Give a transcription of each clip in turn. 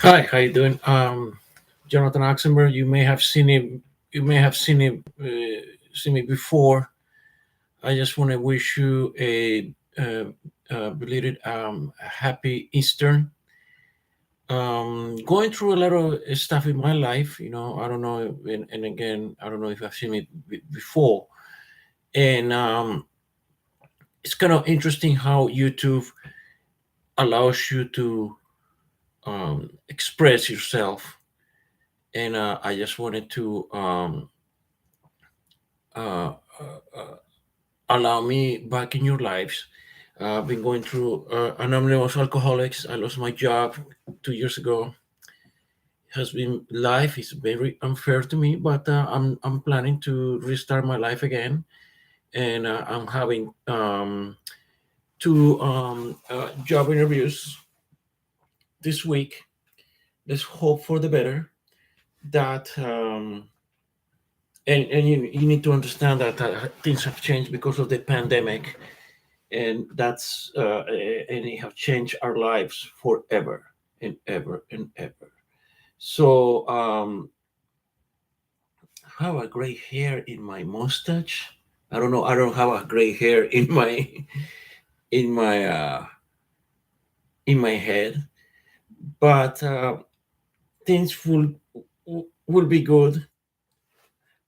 Hi, how you doing? Jonathan Oxenberg. You may have seen it. You may have seen me before. I just want to wish you a belated happy Easter. Going through a lot of stuff in my life. I don't know, and again, I don't know if I've seen it before. And it's kind of interesting how YouTube allows you to express yourself. And I just wanted to uh, uh, allow me back in your lives. I've been going through anonymous alcoholics. I lost my job 2 years ago. Has been life is very unfair to me, but I'm planning to restart my life again, and I'm having two job interviews this week. Let's hope for the better. That and you need to understand that things have changed because of the pandemic, and and it have changed our lives forever and ever and ever. So I have a gray hair in my mustache. I don't know. I don't have a gray hair in my in my uh, in my head, but things will be good.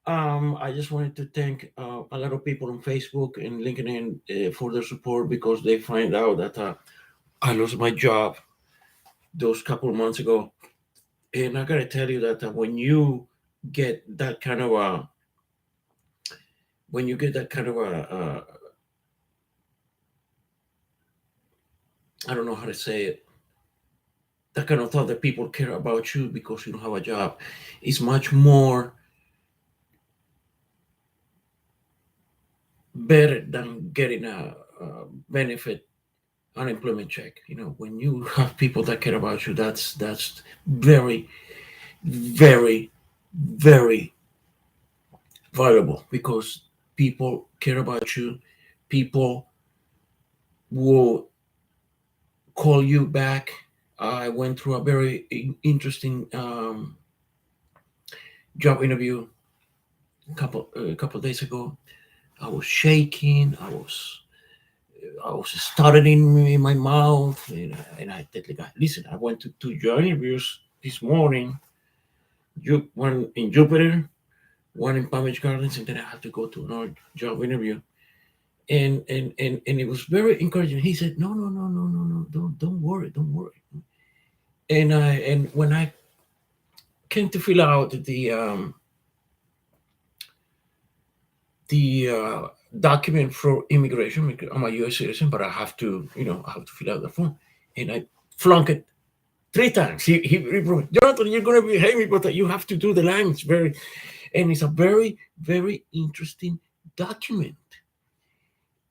I just wanted to thank a lot of people on Facebook and LinkedIn for their support because they find out that I lost my job those couple of months ago. And I gotta tell you that get that kind of a when you get that kind of I don't know how to say it, that kind of thought that people care about you because you don't have a job, is much more better than getting a benefit unemployment check. When you have people that care about you, that's very, very, very valuable because people care about you. People will call you back. I went through a very interesting job interview a couple days ago. I was shaking. I was stuttering in my mouth, and I tell the guy, "Listen, I went to two job interviews this morning. One in Jupiter, one in Palm Beach Gardens, and then I had to go to another job interview." And it was very encouraging. He said, "No, no, no, no, no, no, don't worry, don't worry." And when I came to fill out the document for immigration, because I'm a U.S. citizen, but I have to fill out the form, and I flunked it 3 times. He wrote, "Jonathan, you're going to behave me, but you have to do the line. It's a very, very interesting document,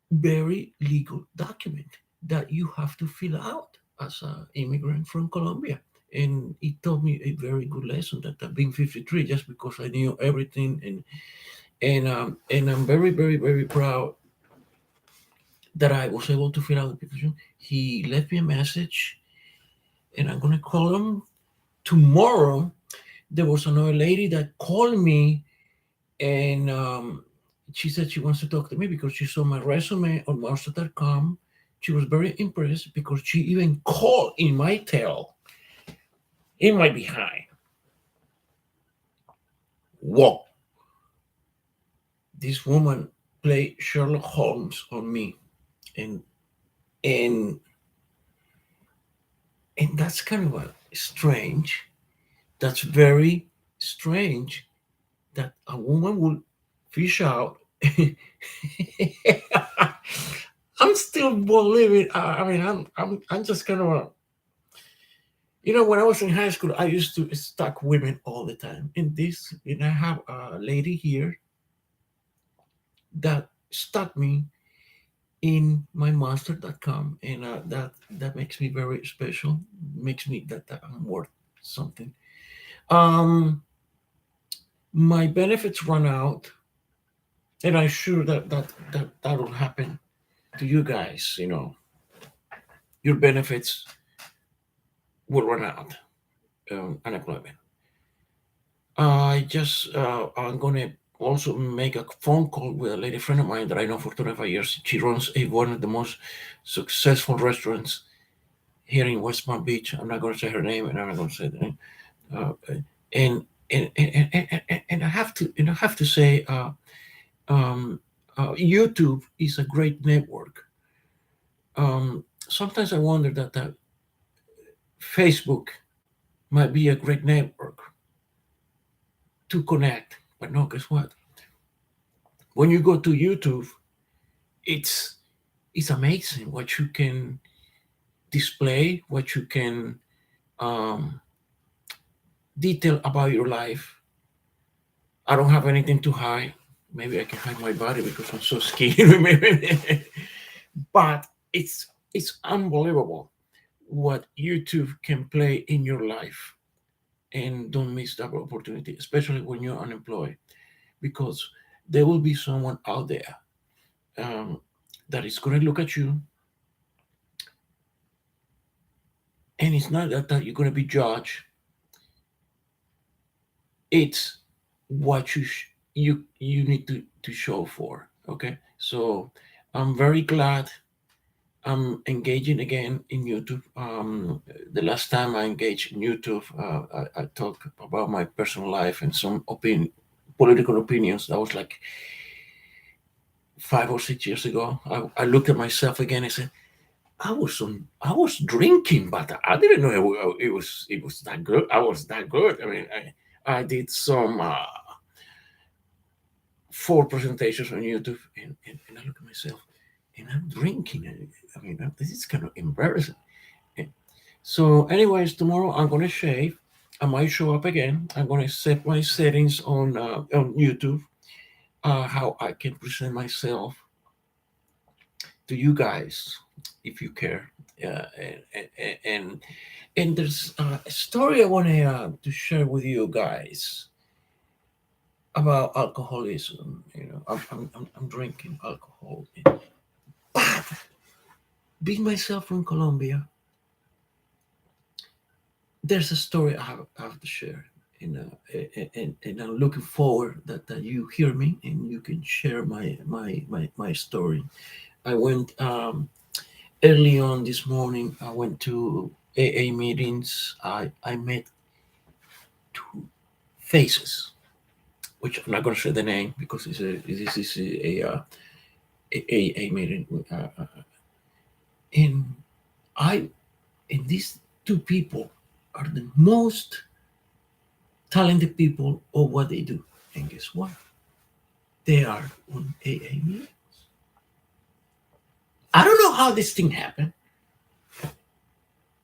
very legal document that you have to fill out as an immigrant from Colombia." And it taught me a very good lesson that I've been 53 just because I knew everything, and I'm very, very, very proud that I was able to fill out the petition. He left me a message, and I'm gonna call him tomorrow. There was another lady that called me, and she said she wants to talk to me because she saw my resume on Monster.com. She was very impressed because she even called in my tail, in my behind. Whoa! This woman played Sherlock Holmes on me, and and and that's kind of strange. That's very strange that a woman will fish out. I'm still believing. I mean, I'm just kind of when I was in high school, I used to stalk women all the time. And I have a lady here that stalked me in my monster.com, and that makes me very special. Makes me that I'm worth something. Um, my benefits run out, and I'm sure that'll happen to you guys. Your benefits will run out. unemployment. I'm gonna also make a phone call with a lady friend of mine that I know for 25 years. She runs one of the most successful restaurants here in West Palm Beach. I'm not gonna say her name, and I'm not gonna say the name. Uh, and, and I have to say, um, YouTube is a great network. Sometimes I wonder that Facebook might be a great network to connect, but no, guess what? When you go to YouTube, it's it's amazing what you can display, what you can um, detail about your life. I don't have anything to hide. Maybe I can hide my body because I'm so skinny. But it's unbelievable what YouTube can play in your life, and don't miss that opportunity, especially when you're unemployed, because there will be someone out there um, that is going to look at you, and it's not that you're going to be judged. It's what you need to show for. Okay, so I'm very glad I'm engaging again in YouTube. The last time I engaged in YouTube, I talked about my personal life and some political opinions. That was like 5 or 6 years ago. I looked at myself again and said, I was drinking, but I didn't know it was that good. I was that good. I mean, I did some 4 presentations on YouTube, and I look at myself, and I'm drinking. I mean, this is kind of embarrassing. So, anyways, tomorrow I'm gonna shave. I might show up again. I'm gonna set my settings on YouTube, how I can present myself to you guys, if you care. And and there's a story I want to share with you guys about alcoholism. I'm drinking alcohol, but being myself from Colombia, there's a story I have to share. And I'm looking forward that you hear me and you can share my story. I went early on this morning. I went to AA meetings. I met two faces, which I'm not going to say the name because this is a meeting. And I and these two people are the most talented people of what they do. And guess what? They are on AA meetings. I don't know how this thing happened.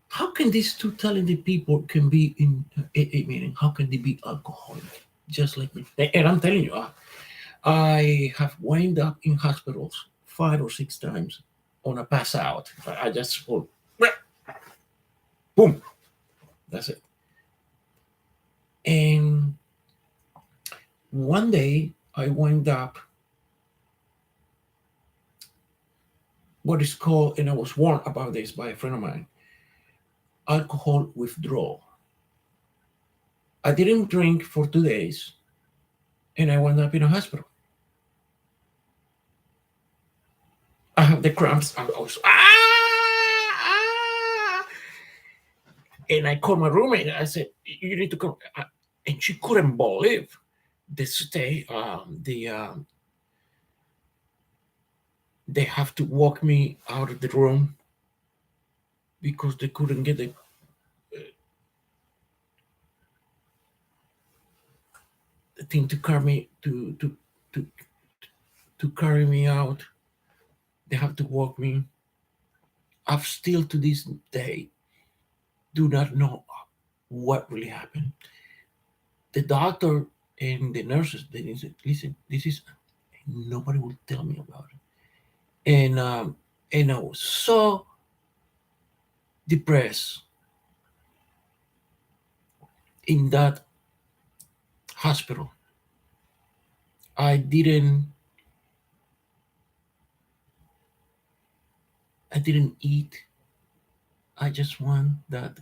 How can these two talented people can be in AA meeting? How can they be alcoholic? Just like me. And I'm telling you, I have wound up in hospitals 5 or 6 times on a pass out. I just go, boom, that's it. And one day I wound up what is called, and I was warned about this by a friend of mine, alcohol withdrawal. I didn't drink for 2 days and I wound up in a hospital. I have the cramps. I was, and I called my roommate and I said, "You need to come." And she couldn't believe this day. They have to walk me out of the room because they couldn't get the thing to carry me to to carry me out. They have to walk me. I've still to this day do not know what really happened. The doctor and the nurses, they said, "Listen, this is nobody will tell me about it." And I was so depressed in that hospital. I didn't I didn't eat. I just want that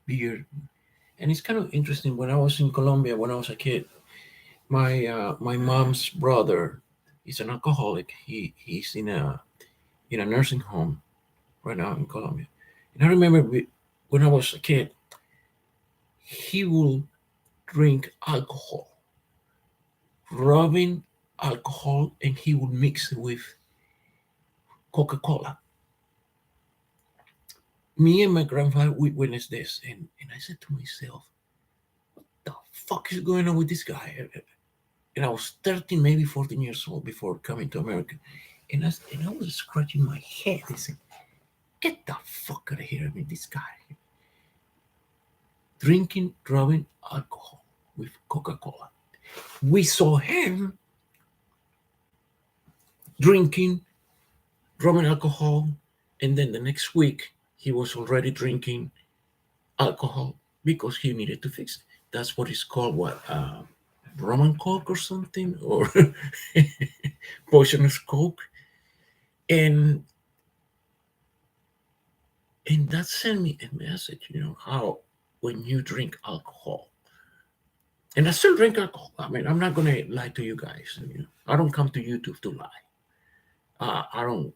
beer And it's kind of interesting. When I was in Colombia, when I was a kid, my mom's brother is an alcoholic. He's in a nursing home right now in Colombia. And I remember when I was a kid, he will drink alcohol, rubbing alcohol, and he would mix it with Coca Cola. Me and my grandfather, we witnessed this, and I said to myself, the fuck is going on with this guy? And I was 13, maybe 14 years old before coming to America. And I was scratching my head. I said, get the fuck out of here. I mean, this guy drinking, rubbing alcohol with Coca Cola. We saw him drinking, rubbing alcohol, and then the next week he was already drinking alcohol because he needed to fix it. That's what is called what rum and coke or something, or poisonous coke, and that sent me a message. How when you drink alcohol, and I still drink alcohol. I mean, I'm not gonna lie to you guys. I don't come to YouTube to lie. I don't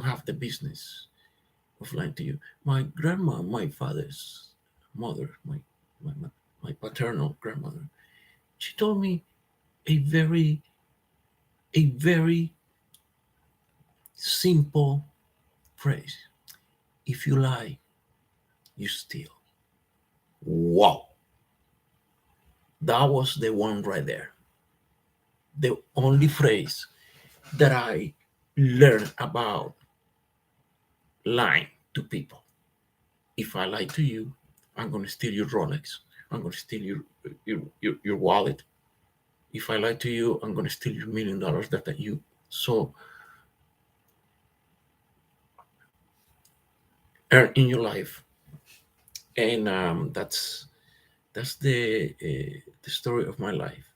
have the business of lying to you. My grandma, my father's mother, my, my, my paternal grandmother, she told me a very simple phrase. If you lie, you steal. Wow. That was the one right there. The only phrase that I learned about lying to people. If I lie to you, I'm going to steal your Rolex. I'm going to steal your wallet. If I lie to you, I'm going to steal your $1 million that you so earn in your life. And that's the story of my life.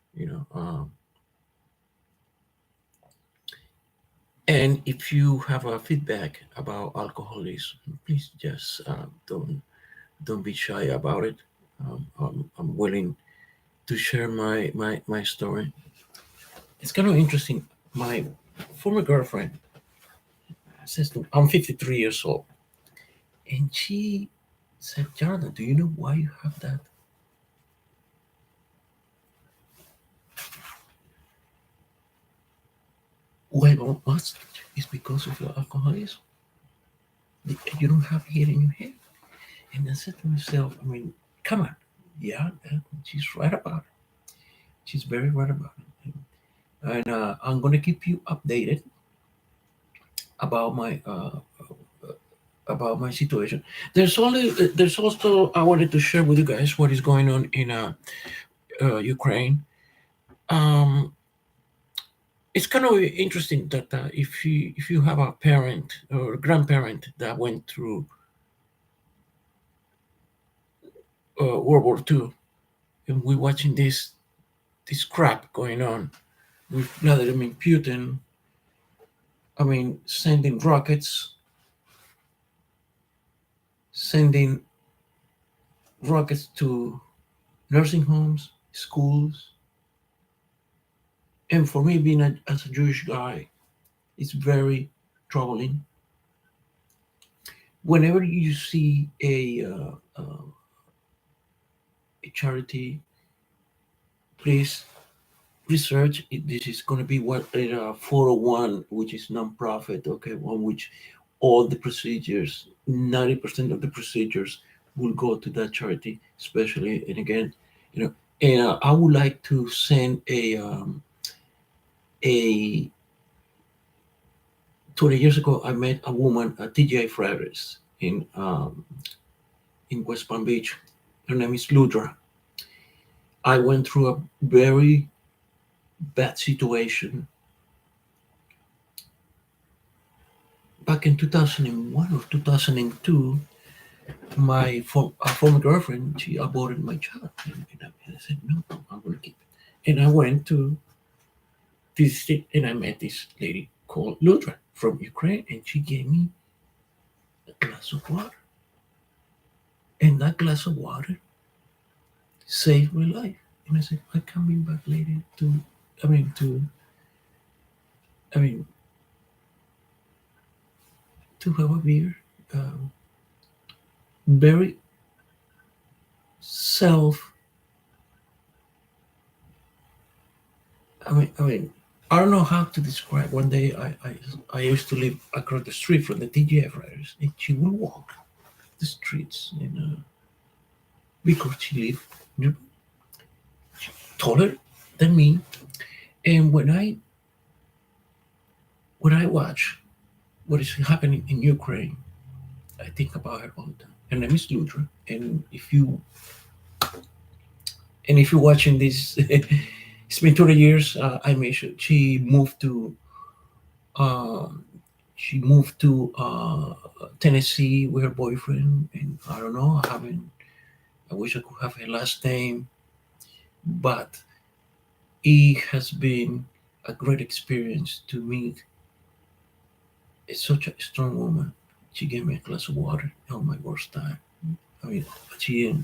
And if you have a feedback about alcoholism, please just don't be shy about it. I'm willing to share my story. It's kind of interesting. My former girlfriend says to me, I'm 53 years old, and she said, Jonathan, do you know why you have that wave on mustache? It's because of your alcoholism. You don't have hair in your head. And I said to myself, I mean, come on. Yeah, she's right about it. She's very right about it. And I'm going to keep you updated about my situation. There's also I wanted to share with you guys what is going on in Ukraine. Um, it's kind of interesting that if you have a parent or a grandparent that went through World War II, and we're watching this crap going on with Vladimir Putin. I mean, sending rockets, sending rockets to nursing homes, schools. And for me, being as a Jewish guy, it's very troubling. Whenever you see a charity, please research. This is going to be what 401, which is nonprofit. Okay, one which all the procedures, 90% of the procedures will go to that charity, especially. And again, and I would like to send a 20 years ago, I met a woman at TGI Fridays in West Palm Beach. Her name is Ludra. I went through a very bad situation back in 2001 or 2002. My former girlfriend, she aborted my child, and I said, no, I'm going to keep it. And I went to this state, and I met this lady called Ludra from Ukraine, and she gave me a glass of water. And that glass of water saved my life. And I said, I'm coming back later to, I mean, to, I mean, to have a beer. Um, very self. I mean, I don't know how to describe. One day, I used to live across the street from the TGF riders, and she would walk the streets, and because she lived near, taller than me. And when I watch what is happening in Ukraine, I think about her all the time. Her name is Ludra, and if you're watching this, it's been 30 years. I made sure um, she moved to Tennessee with her boyfriend, and I don't know. I haven't. I wish I could have her last name, but it has been a great experience to meet such a strong woman. She gave me a glass of water on my worst time. I mean, she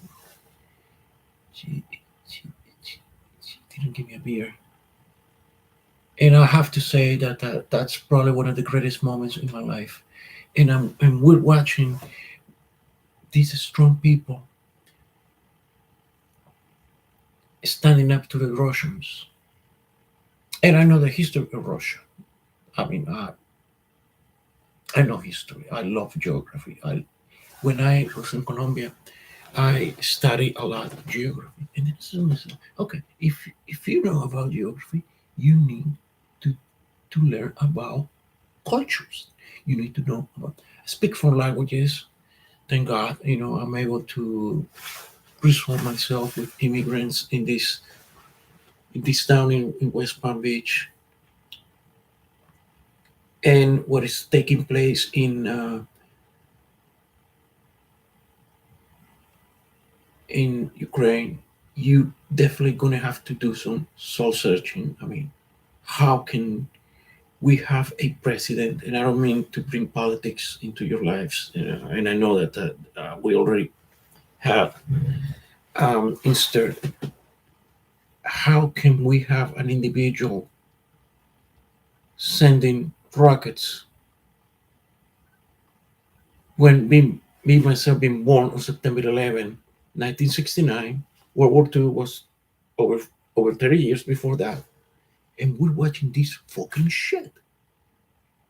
she she, she, she didn't give me a beer. And I have to say that that's probably one of the greatest moments in my life. And we're watching these strong people standing up to the Russians. And I know the history of Russia. I mean, I know history. I love geography. When I was in Colombia, I studied a lot of geography. And then soon as okay, if you know about geography, you need to to learn about cultures. You need to know about speak four languages. Thank God, I'm able to resolve myself with immigrants in this town in West Palm Beach, and what is taking place in Ukraine. You definitely gonna have to do some soul searching. I mean, how can we have a president? And I don't mean to bring politics into your lives, and I know that we already have. Instead, how can we have an individual sending rockets when me myself being born on September 11, 1969? World War II was over 30 years before that, and we're watching this fucking shit.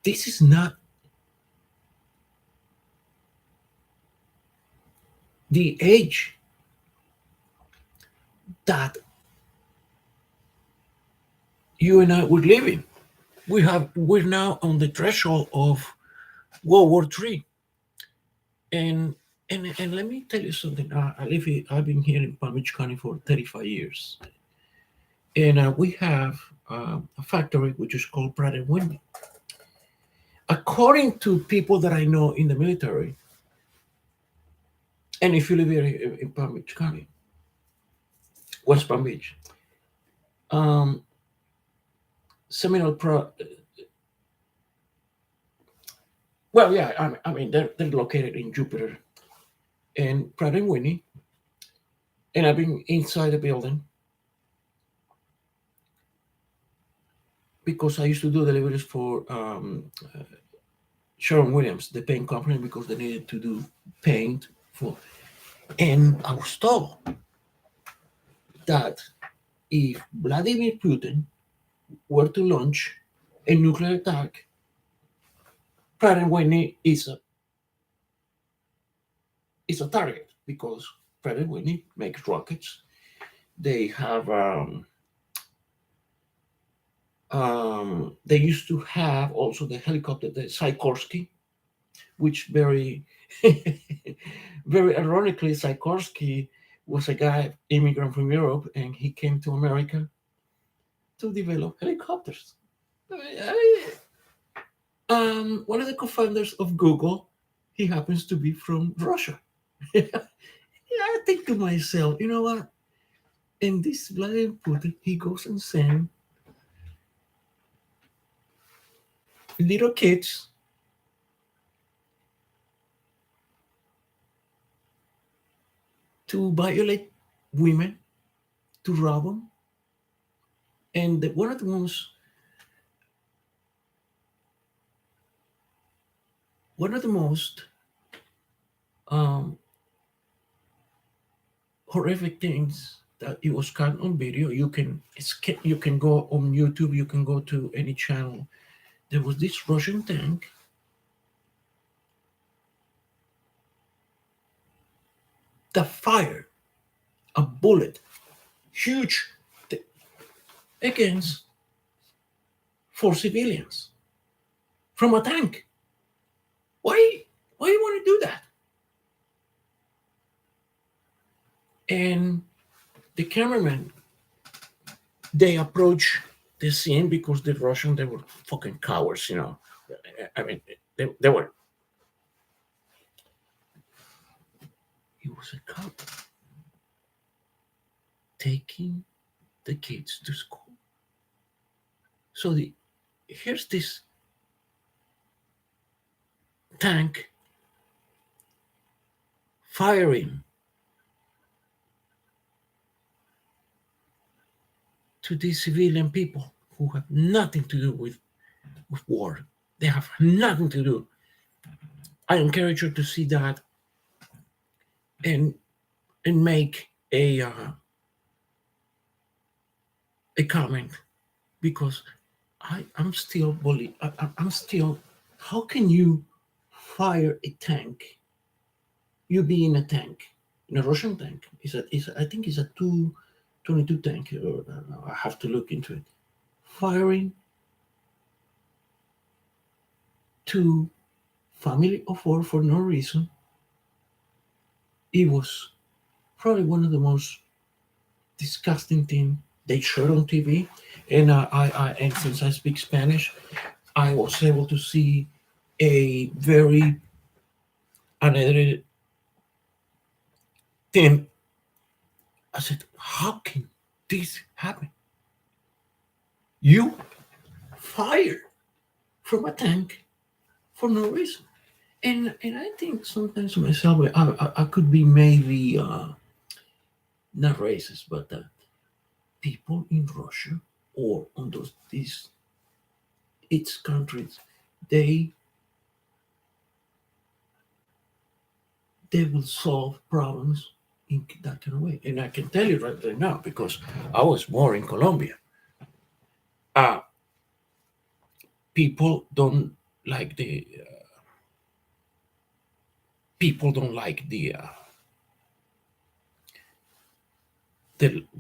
This is not the age that you and I were living. We're now on the threshold of World War III, and and let me tell you something. I've been here in Palm Beach County for 35 years, and we have a factory which is called Pratt and Whitney. According to people that I know in the military, and if you live here in Palm Beach County, West Palm Beach, um, Seminole Pro. Well, yeah, I mean they're located in Jupiter and Pratt and Whitney, and I've been inside the building because I used to do deliveries for Sherwin Williams, the paint company, because they needed to do paint for. And I was told that if Vladimir Putin were to launch a nuclear attack, Pratt and Whitney is a target because Pratt and Whitney makes rockets. They have they used to have also the helicopter, the Sikorsky, which very very ironically, Sikorsky was a guy immigrant from Europe, and he came to America to develop helicopters. One of the co-founders of Google, he happens to be from Russia. Yeah, I think to myself, you know what? And this Vladimir Putin, he goes and sends little kids to violate women to rob them. And one of the most um, horrific things that it was caught on video. You can go on YouTube. You can go to any channel. There was this Russian tank that fired a bullet, huge, against four civilians from a tank. Why? Why you want to do that? And the cameraman, they approach the scene because the Russians, they were fucking cowards, you know. I mean, they were. He was a cop taking the kids to school. So here's this tank firing to these civilian people who have nothing to do with war. They have nothing to do. I encourage you to see that and make a comment, because I'm still I'm still. How can you fire a tank? You be in a tank, in a Russian tank. I think it's a 222 tank. I have to look into it. Firing to family of four for no reason. It was probably one of the most disgusting things they showed on TV. And and since I speak Spanish, I was able to see a very unedited thing. I said, how can this happen? You fire from a tank for no reason. And I think sometimes myself, I could be maybe not racist, but people in Russia or on its countries, they they will solve problems in that kind of way. And I can tell you right now, because I was born in Colombia. Uh, people don't like people don't like the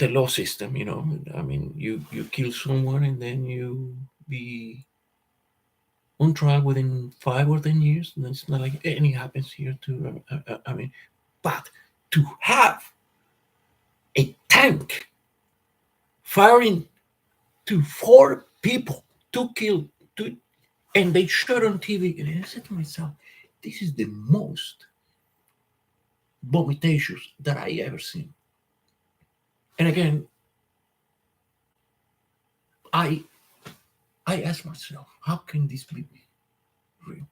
law system. You know, I mean, you kill someone and then you be on trial within 5 or 10 years. And it's not like anything happens here too. I mean, but to have a tank firing to four people, to kill two, and they showed on TV, and I said to myself, this is the most vomitations that I ever seen. And again, I I asked myself, how can this be real?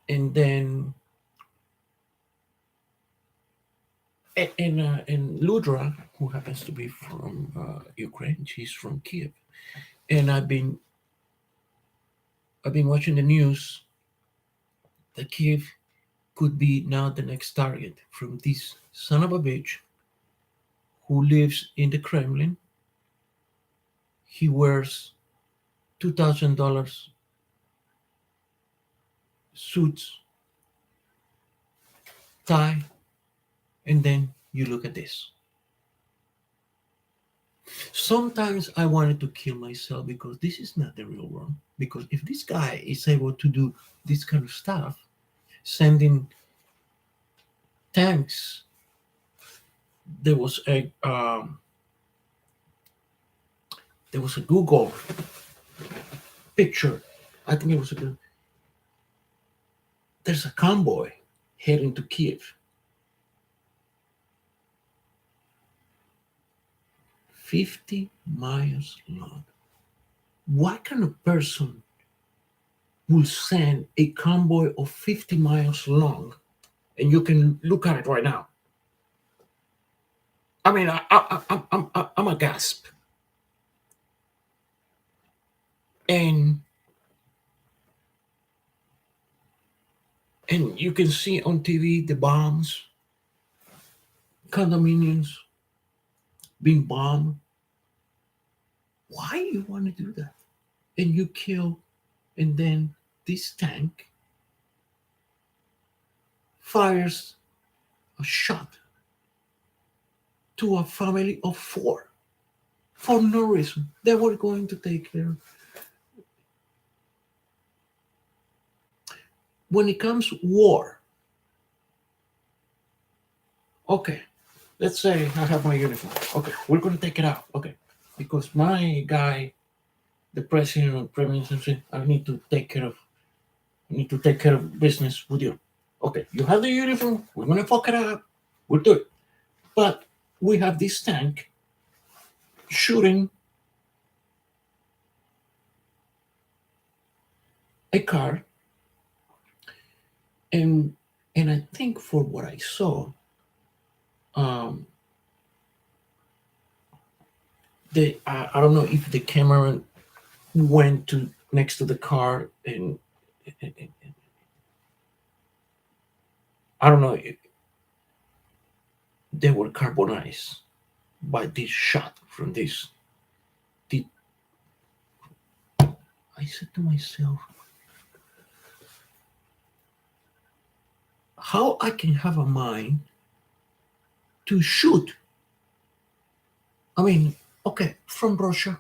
And then and Ludra, who happens to be from Ukraine, she's from Kiev, and I've been watching the news that Kiev could be now the next target from this son of a bitch who lives in the Kremlin. He wears $2,000 suits, tie, and then you look at this. Sometimes I wanted to kill myself because this is not the real world. Because if this guy is able to do this kind of stuff, sending tanks, there was a Google picture. I think it was there's a convoy heading to Kiev. 50 miles long. What kind of person will send a convoy of 50 miles long? And you can look at it right now. I mean, I'm a gasp, and you can see on TV the bombs, condominiums being bombed. Why you want to do that? And you kill, and then this tank fires a shot to a family of four for no reason. They were going to take care. When it comes war, okay, let's say I have my uniform. Okay, we're going to take it out. Okay, because my guy, the president or prime minister, said I need to take care of. I need to take care of business with you. Okay, you have the uniform. We're going to fuck it up. We'll do it. But we have this tank shooting a car, and I think for what I saw, um, I don't know if the camera went to next to the car, and I don't know if they were carbonized by this shot from this. The, I said to myself, how I can have a mind to shoot? I mean, okay, from Russia,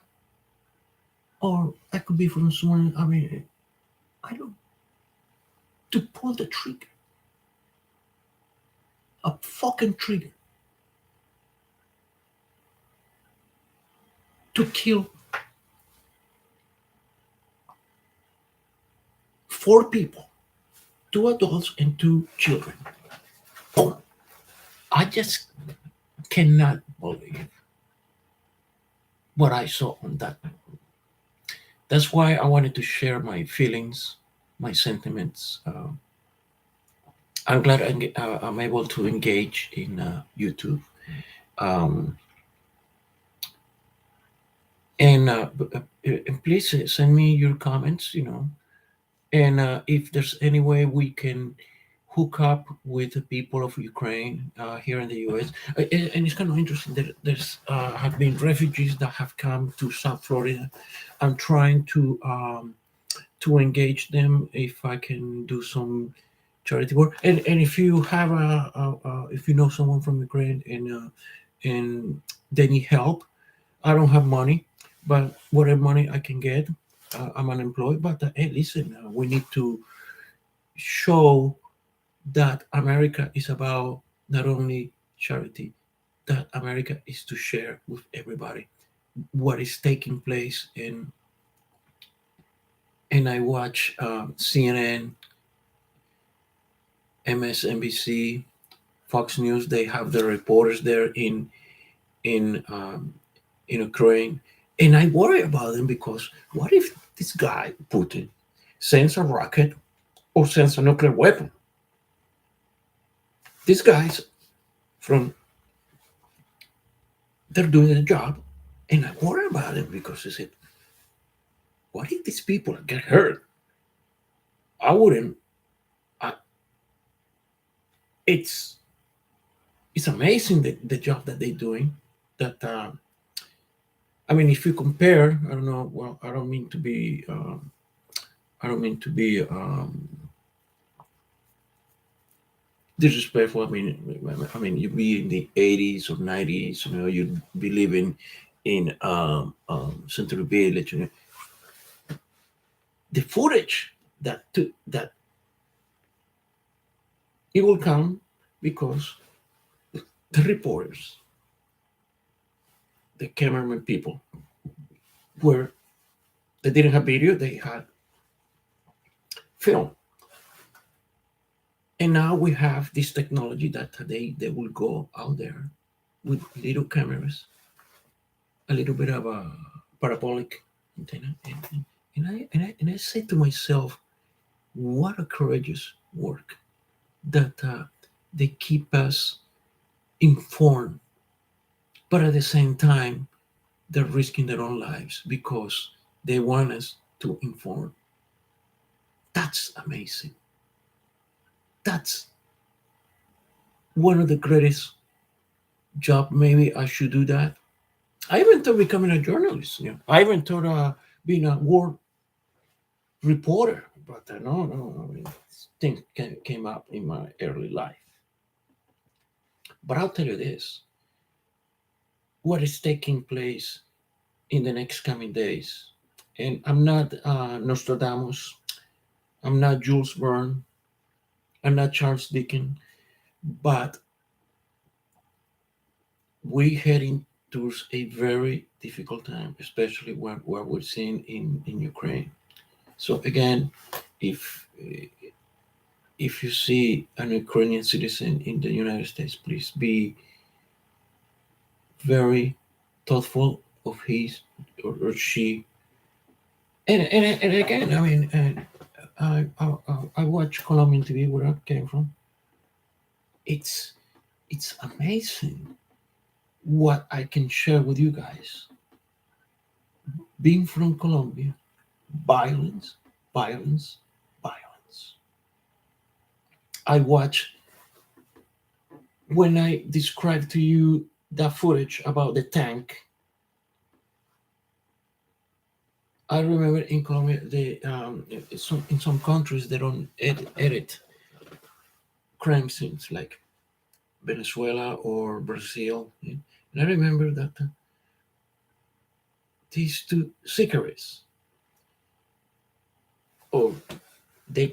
or I could be from someone. I mean, I don't to pull the trigger, a fucking trigger, to kill four people, two adults and two children. Boom. I just cannot believe what I saw on that. That's why I wanted to share my feelings, my sentiments. I'm glad I'm able to engage in YouTube. Um, and please send me your comments, and if there's any way we can hook up with the people of Ukraine here in the U.S. And it's kind of interesting that there's have been refugees that have come to South Florida. I'm trying to engage them if I can do some charity work. And if you have if you know someone from Ukraine and they need help, I don't have money, but whatever money I can get, I'm unemployed. But hey, listen, we need to show that America is about not only charity, that America is to share with everybody what is taking place. And I watch CNN, MSNBC, Fox News. They have the reporters there in in Ukraine, and I worry about them because what if this guy Putin sends a rocket or sends a nuclear weapon? These guys from they're doing the job, and I worry about them because I said, what if these people get hurt? I wouldn't. I, it's it's amazing the job that they're doing. That I mean, if you compare, I don't know. Well, I don't mean to be. I don't mean to be disrespectful. I mean, you be in the 80s or 90s. You'd be living in Central Village. The footage that it will come because the reporters, the cameraman people, were they didn't have video, they had film. And now we have this technology that they will go out there with little cameras, a little bit of a parabolic antenna, and I say to myself, what a courageous work that they keep us informed but at the same time, they're risking their own lives because they want us to inform. That's amazing. That's one of the greatest job. Maybe I should do that. I even thought becoming a journalist. I even thought being a war reporter, but no, no. I mean, things came up in my early life. But I'll tell you this: what is taking place in the next coming days. And I'm not Nostradamus. I'm not Jules Verne. I'm not Charles Dickens. But we're heading towards a very difficult time, especially what we're seeing in Ukraine. So again, if if you see an Ukrainian citizen in the United States, please be very thoughtful of his or she. And again, I mean, I watch Colombian TV where I came from. It's it's amazing what I can share with you guys. Being from Colombia, violence, violence, violence. I watch when I describe to you the footage about the tank. I remember in Colombia, in some countries they don't edit crime scenes like Venezuela or Brazil. And I remember that these two cigarettes, oh, they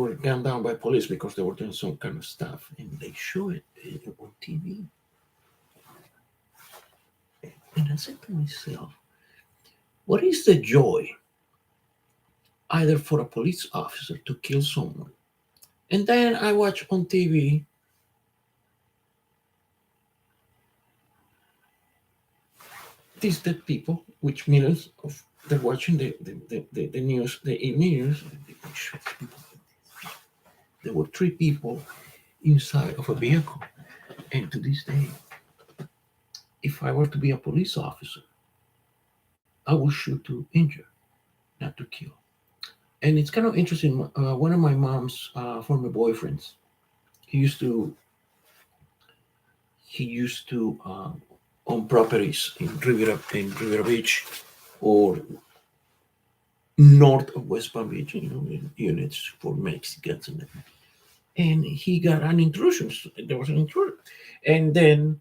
were gunned down by police because they were doing some kind of stuff, and they show it on TV. And I said to myself, what is the joy either for a police officer to kill someone? And then I watch on TV these dead people, which millions of they're watching the news, the news. There were three people inside of a vehicle, and to this day, if I were to be a police officer, I would shoot to injure, not to kill. And it's kind of interesting. One of my mom's former boyfriends, he used to own properties in Riviera Beach or north of West Palm Beach, in units for Mexicans and he got an intrusion. There was an intruder, and then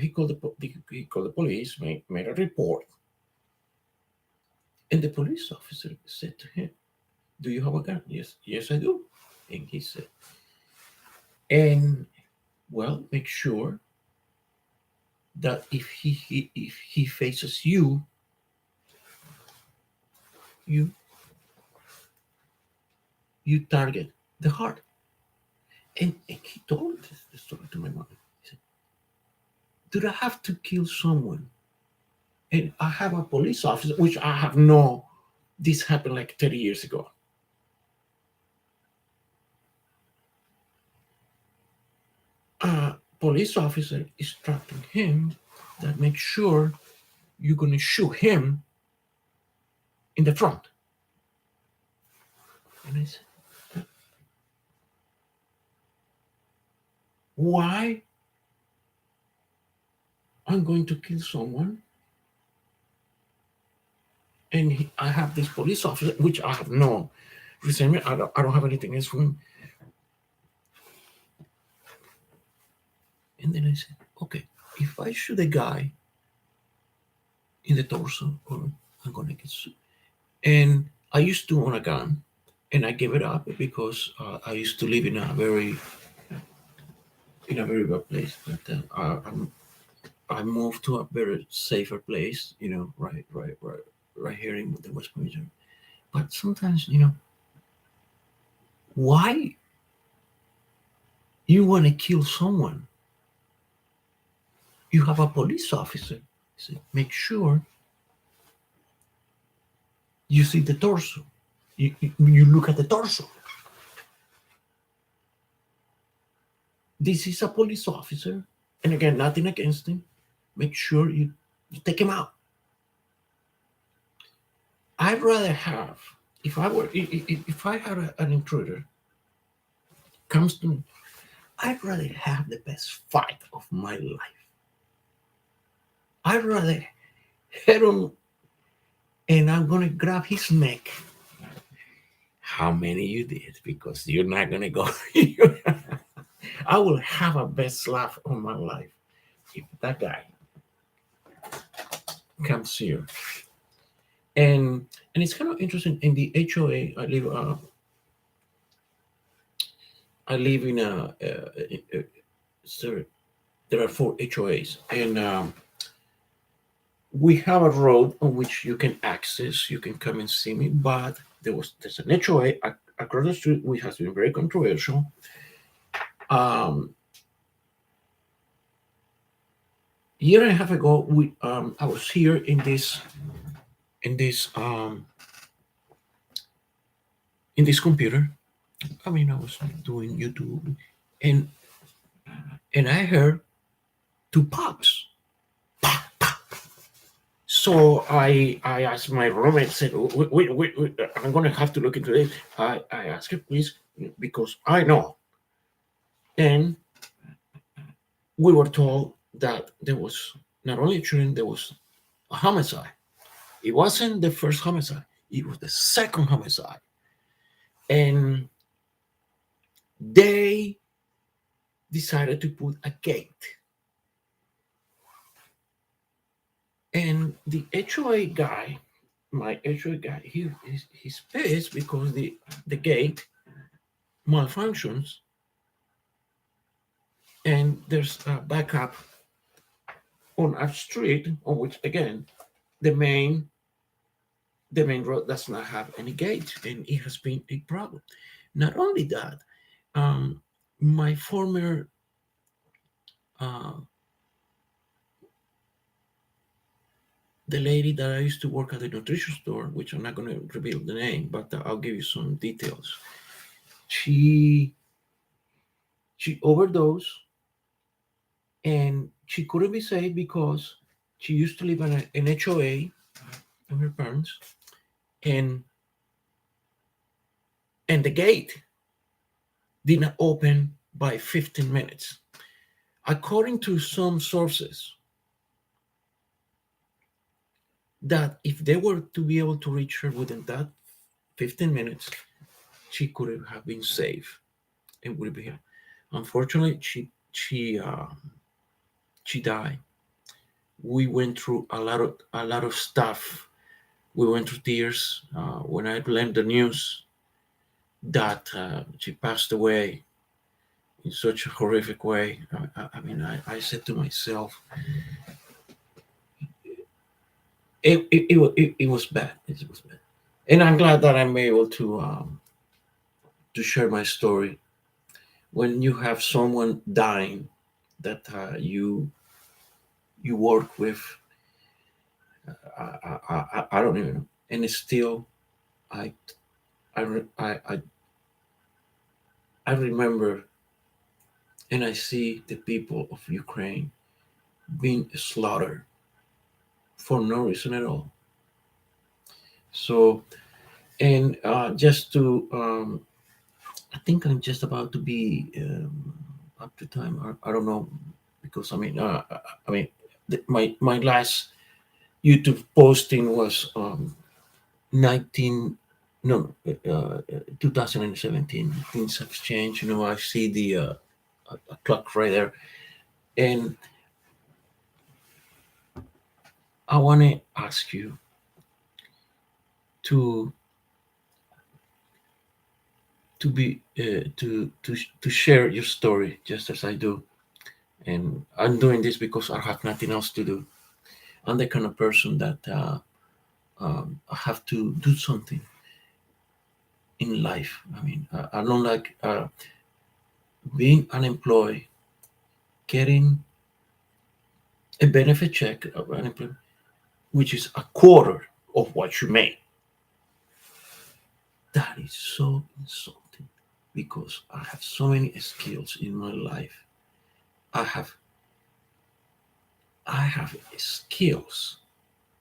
he called the police, made a report, and the police officer said to him, "Do you have a gun?" "Yes, yes, I do." And he said, "And well, make sure that if he faces you, you you target the heart." And he told the story to my mom. He said, "Did I have to kill someone? And I have a police officer, which I have no. This happened like 30 years ago. A police officer instructing him that make sure you're going to shoot him in the front." And I said, "Why I'm going to kill someone? And I have this police officer, which I have no resentment. I don't have anything against him." And then I said, "Okay, if I shoot a guy in the torso, or I'm going to get sued." And I used to own a gun, and I gave it up because I used to live in a very bad place. But I moved to a very safer place, right here in the West Point. But sometimes, why you want to kill someone? You have a police officer. So make sure you see the torso. You look at the torso. This is a police officer, And again, nothing against him. Make sure you take him out. I'd rather have, if I were, if I had an intruder comes to me, I'd rather have the best fight of my life. I'd rather head on and I'm gonna grab his neck. How many you did? Because you're not gonna go. I will have a best laugh of my life if that guy comes here. And it's kind of interesting. In the HOA, I live in sorry, there are four HOAs, and we have a road on which you can access. You can come and see me, but there's an HOA across the street which has been very controversial. Um, Year and a half ago, we I was here in this um, in this computer. I mean, I was doing YouTube, and and I heard two pops. So I asked my roommate, said, wait, I'm gonna have to look into this. I asked her, please, because I know. And we were told that there was not only a shooting, there was a homicide. It wasn't the first homicide, it was the second homicide. And they decided to put a gate. And the HOA guy, my HOA guy, he's pissed because the gate malfunctions and there's a backup on a street on which again the main the main road does not have any gate and it has been a problem. Not only that, um, my former uh, the lady that I used to work at the nutrition store, which I'm not going to reveal the name, but I'll give you some details. She she overdosed and she couldn't be saved because she used to live in an HOA with her parents, and the gate did not open by 15 minutes. According to some sources, that if they were to be able to reach her within that 15 minutes, she could have been saved and would be here. Unfortunately, she died. We went through a lot of stuff. We went through tears when I learned the news that she passed away in such a horrific way. I mean, I said to myself, it was bad. It was bad, and I'm glad that I'm able to share my story. When you have someone dying that you work with, I don't even know, and it's still I I re- I remember and I see the people of Ukraine being slaughtered for no reason at all. So, and just to, I think I'm just about to be up to time. I don't know because I mean, my last YouTube posting was 19 no 2017. Things have changed. You know, I see the a clock right there, and I want to ask you to be to share your story just as I do. And I'm doing this because I have nothing else to do. I'm the kind of person that I have to do something in life. I mean, I don't like being unemployed, getting a benefit check of unemployment, which is a quarter of what you make. That is so insulting because I have so many skills in my life. I have I have skills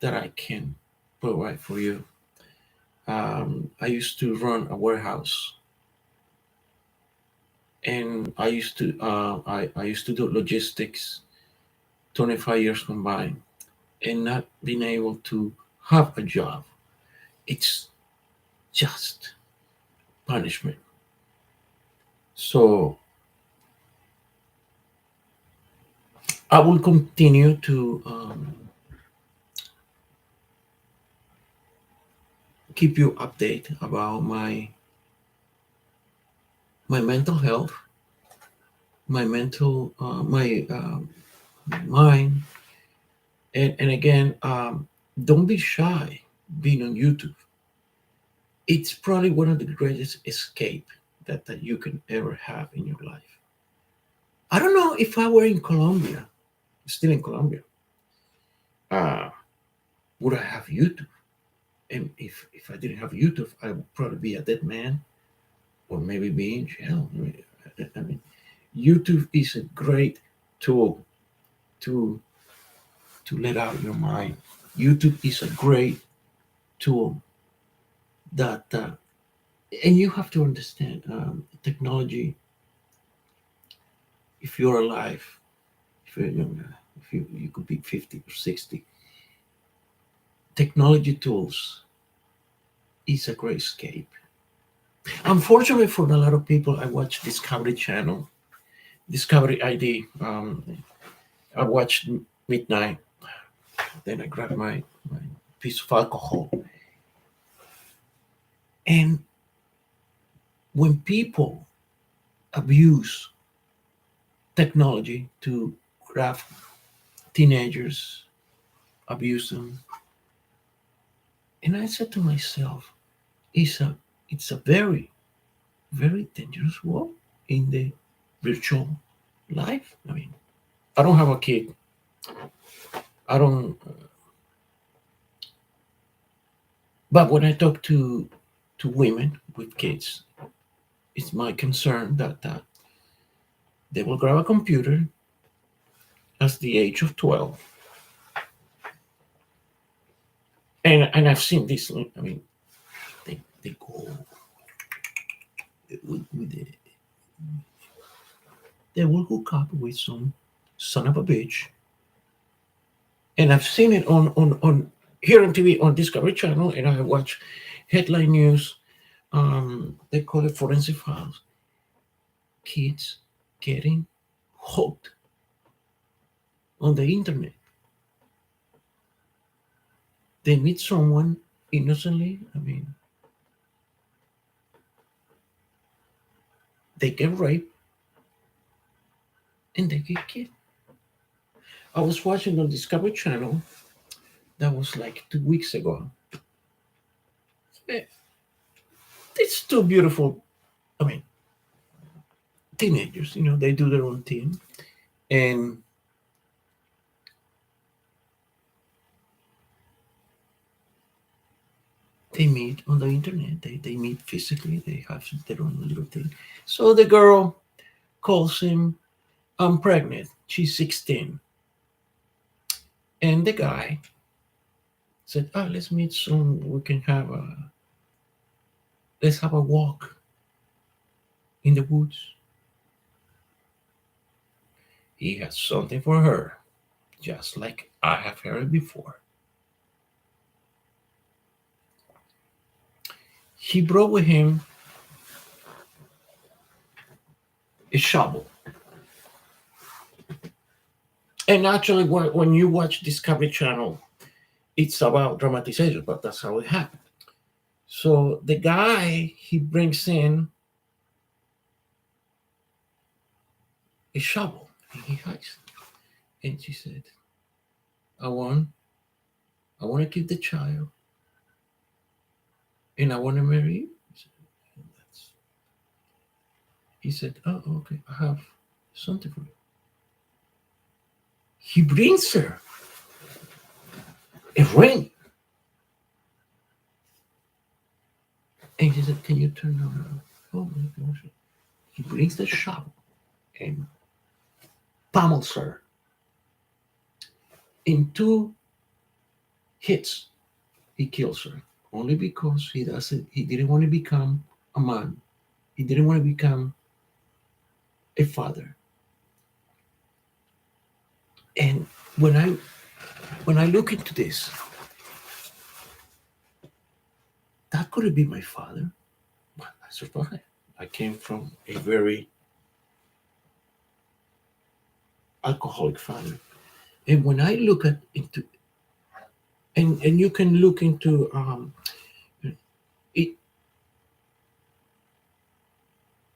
that I can provide for you. I used to run a warehouse, and I used to do logistics 25 years combined, and not being able to have a job. It's just punishment. So I will continue to keep you updated about my mental health, my mind, and again, don't be shy being on YouTube. It's probably one of the greatest escape that you can ever have in your life. I don't know if I were in Colombia, still in Colombia, uh, would I have YouTube? And if I didn't have YouTube, I would probably be a dead man or maybe be in jail. I mean, YouTube is a great tool to let out your mind. YouTube is a great tool that, and you have to understand, technology. If you're alive, if you're younger, if you could be 50 or 60, technology tools is a great escape. Unfortunately, for a lot of people, I watch Discovery Channel, Discovery ID. I watched midnight, then I grabbed my piece of alcohol. And when people abuse technology to grab teenagers, abuse them, and I said to myself, it's a very, very dangerous world in the virtual life. I mean, I don't have a kid. I don't. But when I talk to women with kids, it's my concern that they will grab a computer at the age of 12, and I've seen this. I mean, they go with they will hook up with some son of a bitch, and I've seen it on here on TV on Discovery Channel, and I watch headline news. They call it forensic files. Kids getting hooked on the internet. They meet someone innocently. I mean, they get raped and they get killed. I was watching on Discovery Channel. That was like 2 weeks ago. Eh, It's too beautiful. I mean, teenagers, they do their own thing, and they meet on the internet. They meet physically. They have their own little thing. So the girl calls him, "I'm pregnant." She's 16, and the guy said, "Ah, let's meet soon. We can let's have a walk in the woods." He has something for her, just like I have heard before. He brought with him a shovel. And actually, when you watch Discovery Channel, it's about dramatization, but that's how it happened. So the guy, he brings in a shovel and he hides. And she said, I want, I want to keep the child and I want to marry you. He said, oh, okay, I have something for you. He brings her a ring. And he said, can you turn around? Oh my gosh. He brings the shovel and pummels her. In 2 hits, he kills her only because he didn't want to become a man. He didn't want to become a father. And when I look into this, that could be my father. But I survived. I came from a very alcoholic family. And when I look at into and you can look into it,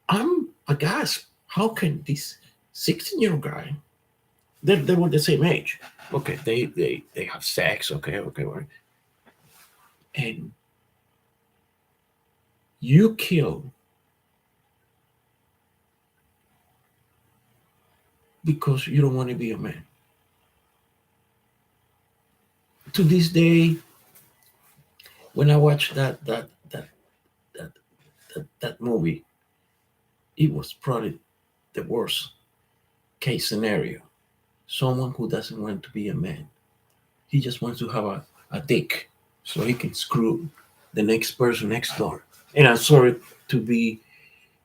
I'm aghast. How can this 16-year-old guy, they were the same age. Okay, they have sex, okay, right. And you kill because you don't want to be a man. To this day, when I watch that that movie, it was probably the worst case scenario. Someone who doesn't want to be a man. He just wants to have a dick so he can screw the next person next door. And I'm sorry to be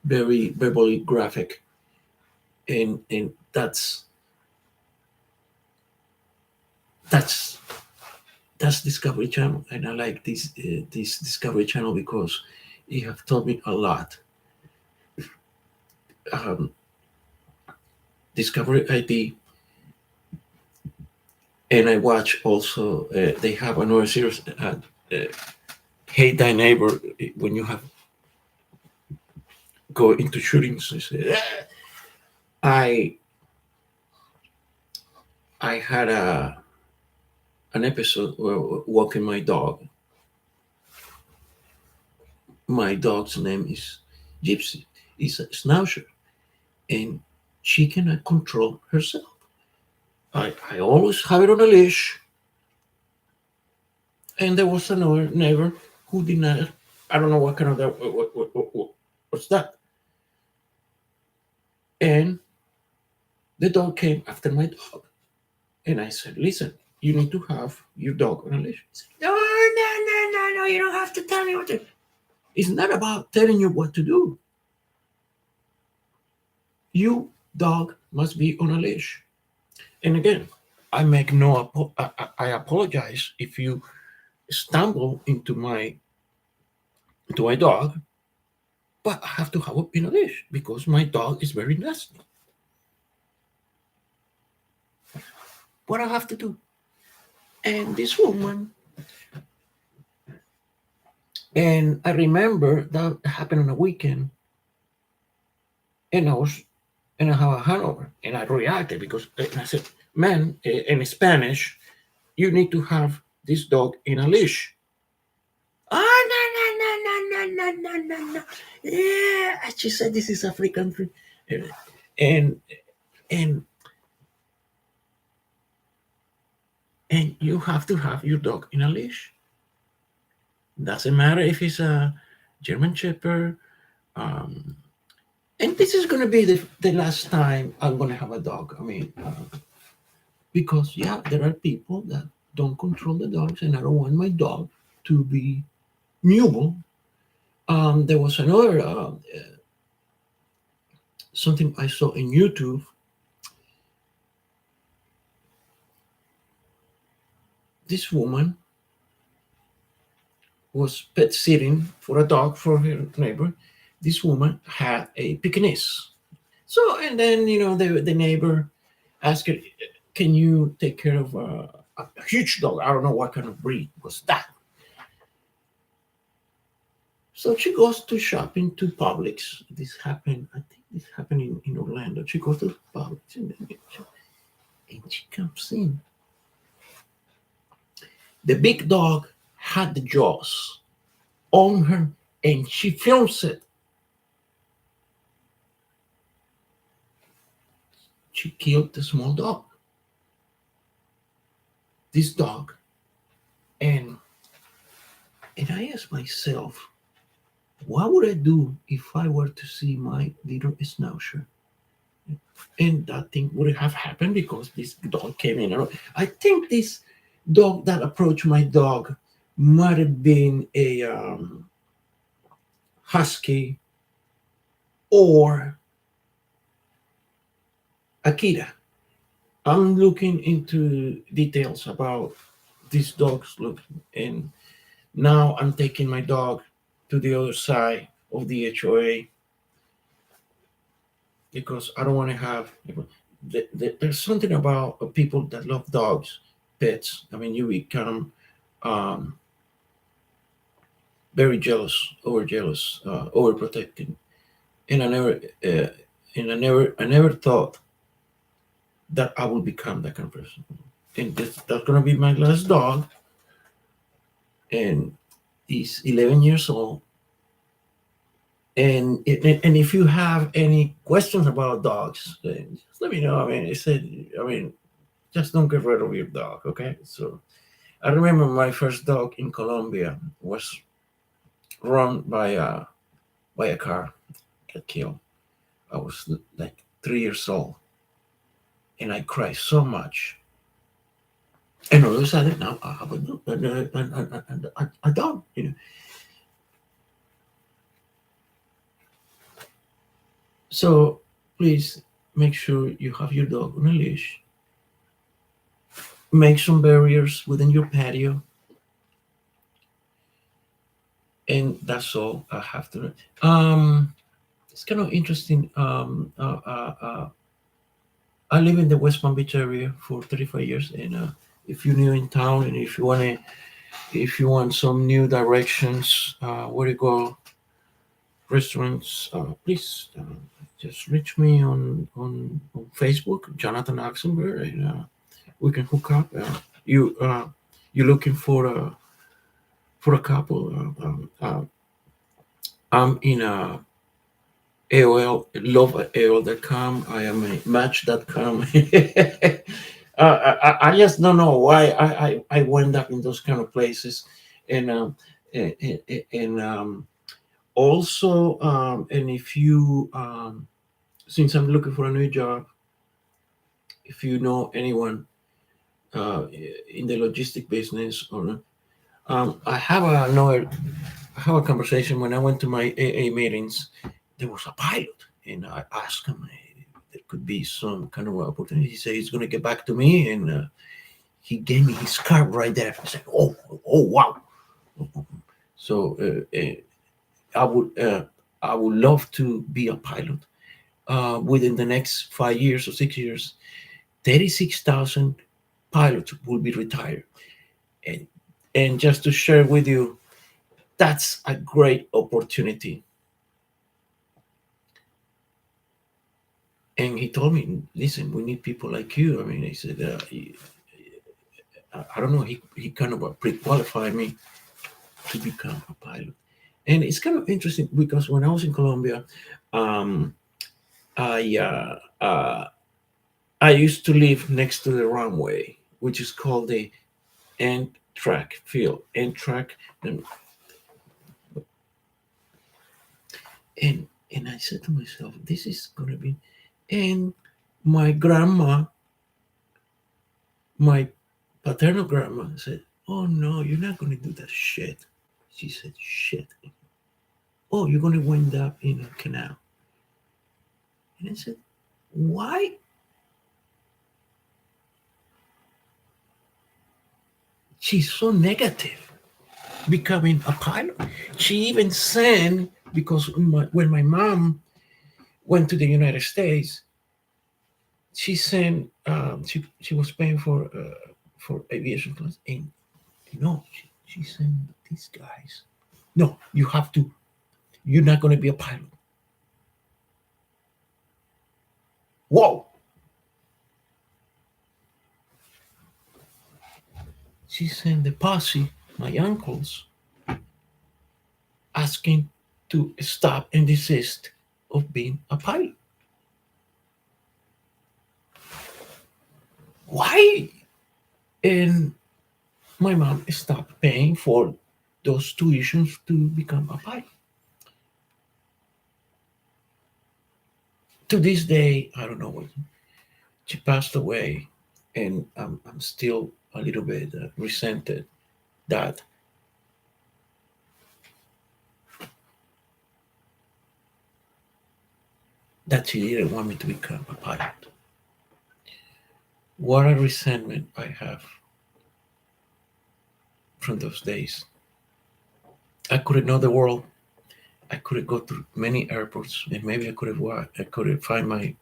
very verbally graphic. And that's that's Discovery Channel, and I like this Discovery Channel because it have taught me a lot. Um, Discovery ID, and I watch also. They have another series, Hey Thy Neighbor. When you have go into shootings, I I had an episode where walking my dog. My dog's name is Gypsy. It's a schnauzer, and she cannot control herself. I always have it on a leash, and there was another neighbor who did not. I don't know what kind of that. What's that? And the dog came after my dog, and I said, "Listen, you need to have your dog on a leash." He said, "No, no, no, no, no! You don't have to tell me what to." It's not about telling you what to do. You dog must be on a leash. And again, I make no. I apologize if you stumble into my dog, but I have to have it in a leash because my dog is very nasty. What I have to do? And this woman, and I remember that happened on a weekend, and I have a hangover, and I reacted because and I said, "Man, in Spanish, you need to have this dog in a leash." Oh no no no no no no no no no! Yeah, she said this is a free country, and and and you have to have your dog in a leash. Doesn't matter if it's a German Shepherd. Um, and this is going to be the last time I'm going to have a dog. I mean, because, yeah, there are people that don't control the dogs, and I don't want my dog to be mewable. There was another something I saw in YouTube. This woman was pet sitting for a dog for her neighbor. This woman had a Pekingese. So, and then, the neighbor asked her, "Can you take care of a huge dog? I don't know what kind of breed was that." So she goes to shopping to Publix. This happened, I think this happened in Orlando. She goes to Publix and she comes in. The big dog had the jaws on her and she films it. She killed the small dog. This dog. And I asked myself, what would I do if I were to see my little schnauzer And that thing would have happened because this dog came in. I think this dog that approached my dog might have been a husky or Akita. I'm looking into details about these dogs. Look, and now I'm taking my dog to the other side of the HOA because I don't want to have. There's something about people that love dogs, pets. I mean, you become um, very jealous, overprotecting, and uh, I never thought that I would become that kind of person. And that's gonna be my last dog, and he's 11 years old. And if you have any questions about dogs, then just let me know. I mean, just don't get rid of your dog, okay? So I remember my first dog in Colombia was run by a car, got killed. I was like 3 years old, and I cried so much. And all of a sudden, now I have a dog. So please make sure you have your dog on a leash. Make some barriers within your patio, and that's all I have to. It's kind of interesting. I live in the West Palm Beach area for 35 years, and if you're new in town, and if you want some new directions, where to go, restaurants, please just reach me on Facebook, Jonathan Oxenberg, and we can hook up. You're looking for a couple. I'm in AOL, love at AOL.com. I am a match.com. I just don't know why I went up in those kind of places. And also, and if you, since I'm looking for a new job, if you know anyone in the logistic business, or I have I have a conversation when I went to my AA meetings. There was a pilot, and I asked him, "Hey, there could be some kind of opportunity." He said he's going to get back to me, and he gave me his card right there. I said, oh, wow. So I would I would love to be a pilot. Within the next 5 years or 6 years, 36,000 pilots will be retired. And just to share with you, that's a great opportunity. And he told me, listen, we need people like you. I mean, he said, I don't know, he kind of pre-qualified me to become a pilot. And it's kind of interesting because when I was in Colombia, um, I I used to live next to the runway, which is called the end track field, end track, and and I said to myself, this is gonna be, and my grandma, my paternal grandma said, "Oh no, you're not gonna do that shit." She said, "Shit. Oh, you're gonna wind up in a canal." And I said, "Why?" She's so negative, becoming a pilot. She even said, because when my mom went to the United States, she said she was paying for aviation class, and she said, these guys, no, you have to. You're not going to be a pilot. Whoa! She sent the posse, my uncles, asking to stop and desist of being a pilot. Why? And my mom stopped paying for those tuitions to become a pilot. To this day, I don't know when she passed away, and I'm still a little bit resented that she didn't want me to become a pilot. What a resentment I have from those days. I could know the world. I could go to many airports, and maybe I could find my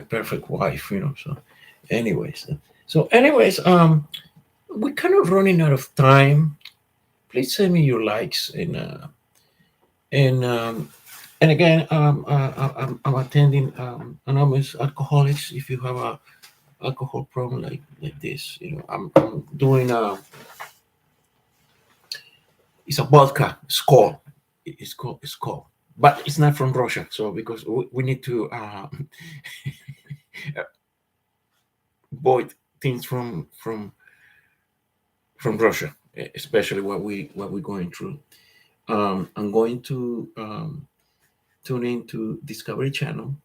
perfect wife. So anyways, we're kind of running out of time. Please send me your likes and again, I'm attending anonymous alcoholics. If you have a alcohol problem like this, I'm doing it's a vodka. It's called, but it's not from Russia. So because we need to avoid things from Russia, especially what we're going through. I'm going to tune into Discovery Channel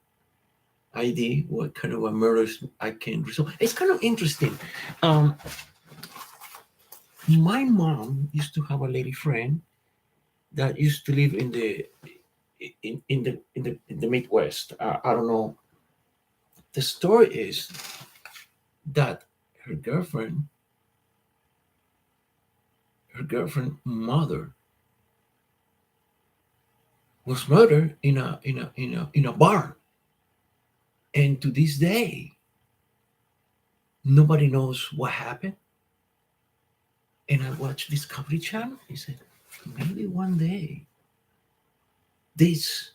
ID, what kind of a murders I can resolve. It's kind of interesting. Um, my mom used to have a lady friend that used to live in the Midwest. I don't know. The story is that her girlfriend, mother, was murdered in a barn, and to this day, nobody knows what happened. And I watched Discovery Channel. He said, maybe one day this,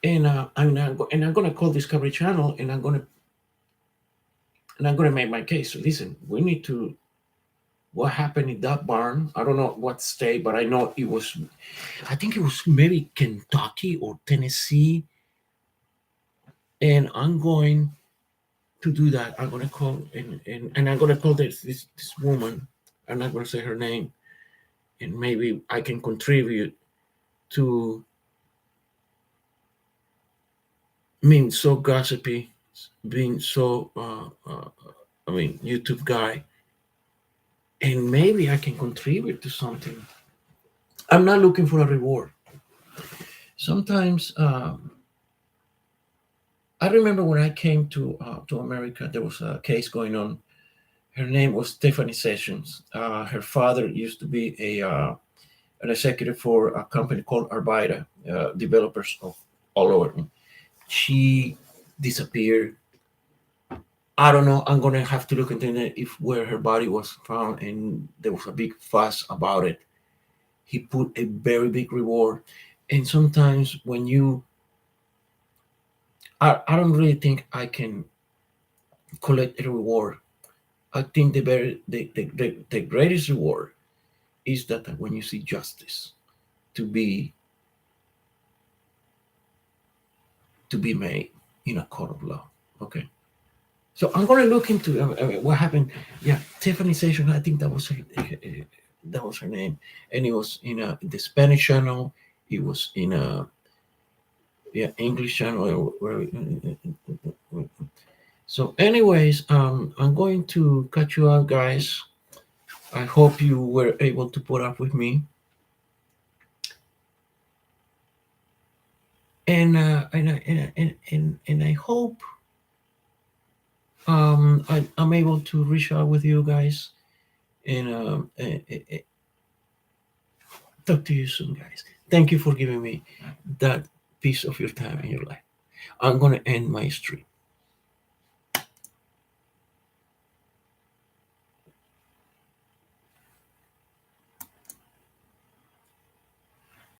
and I'm gonna call Discovery Channel, and I'm gonna make my case. So listen, we need to. What happened in that barn? I don't know what state, but I know it was. I think it was maybe Kentucky or Tennessee, and I'm going to do that. I'm gonna call and I'm gonna call this woman. I'm not gonna say her name, and maybe I can contribute to being so gossipy, being so YouTube guy, and maybe I can contribute to something. I'm not looking for a reward. Sometimes I remember when I came to America, there was a case going on. Her name was Stephanie Sessions. Her father used to be an executive for a company called Arvida, developers of all over. She disappeared. I don't know. I'm gonna have to look into it if where her body was found, and there was a big fuss about it. He put a very big reward, and sometimes when I don't really think I can collect a reward. I think the greatest reward is that when you see justice to be made in a court of law. Okay. So I'm going to look into what happened. Yeah, Tiffany Session. I think that was her name, and it was in the Spanish channel. It was in a English channel. So, anyways, I'm going to cut you out, guys. I hope you were able to put up with me, and I hope I'm able to reach out with you guys and talk to you soon, guys. Thank you for giving me that piece of your time in your life. I'm going to end my stream.